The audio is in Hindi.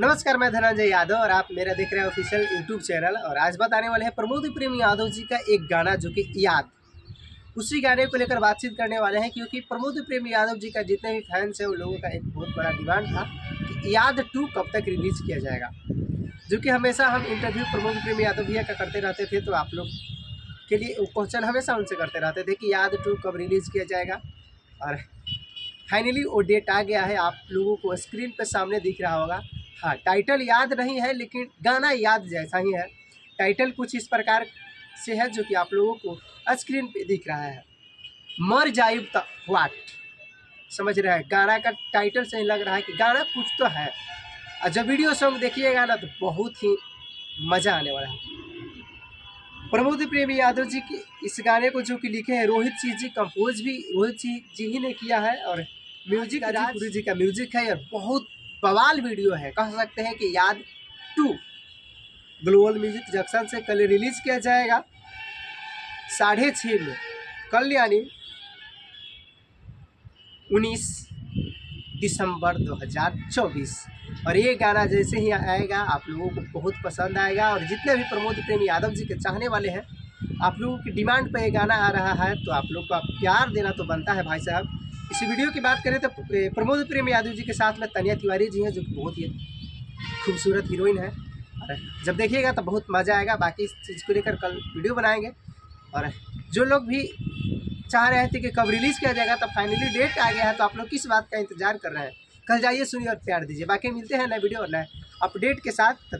नमस्कार, मैं धनंजय यादव और आप मेरा देख रहे हैं ऑफिशियल यूट्यूब चैनल। और आज बताने वाले हैं प्रमोद प्रेम यादव जी का एक गाना जो कि याद, उसी गाने को लेकर बातचीत करने वाले हैं। क्योंकि प्रमोद प्रेम यादव जी का जितने भी फैंस हैं उन लोगों का एक बहुत बड़ा डिमांड था कि याद 2 कब तक रिलीज़ किया जाएगा। जो कि हमेशा हम इंटरव्यू प्रमोद प्रेम यादव भैया का करते रहते थे, तो आप लोग के लिए क्वेश्चन हमेशा उनसे करते रहते थे कि याद 2 कब रिलीज़ किया जाएगा। और फाइनली वो डेट आ गया है, आप लोगों को स्क्रीन पर सामने दिख रहा होगा। हाँ, टाइटल याद नहीं है लेकिन गाना याद जैसा ही है। टाइटल कुछ इस प्रकार से है जो कि आप लोगों को स्क्रीन पे दिख रहा है, मर जाइब त व्हाट। समझ रहे हैं, गाना का टाइटल से ही लग रहा है कि गाना कुछ तो है। और जब वीडियो सॉन्ग देखिएगा ना तो बहुत ही मज़ा आने वाला है। प्रमोद प्रेम यादव जी की इस गाने को जो कि लिखे हैं रोहित सिंह जी, कंपोज भी रोहित सिंह जी ही ने किया है। और म्यूजिक राजपुरी जी का म्यूजिक है और बहुत बवाल वीडियो है। कह सकते हैं कि याद 2 ग्लोबल म्यूजिक जंक्शन से कल रिलीज किया जाएगा 6:30 में, कल यानी 19 दिसंबर 2024। और ये गाना जैसे ही आएगा आप लोगों को बहुत पसंद आएगा। और जितने भी प्रमोद प्रेम यादव जी के चाहने वाले हैं, आप लोगों की डिमांड पर ये गाना आ रहा है, तो आप लोग को प्यार देना तो बनता है भाई साहब। इसी वीडियो की बात करें तो प्रमोद प्रेम यादव जी के साथ में तनिया तिवारी जी हैं, जो कि बहुत ही खूबसूरत हीरोइन है। और जब देखिएगा तो बहुत मज़ा आएगा। बाकी इस चीज़ को लेकर कल वीडियो बनाएंगे। और जो लोग भी चाह रहे थे कि कब रिलीज़ किया जाएगा, तो फाइनली डेट आ गया है, तो आप लोग किस बात का इंतजार कर रहे हैं? कल जाइए, सुनिए और प्यार दीजिए। बाकी मिलते हैं नए वीडियो और नए अपडेट के साथ।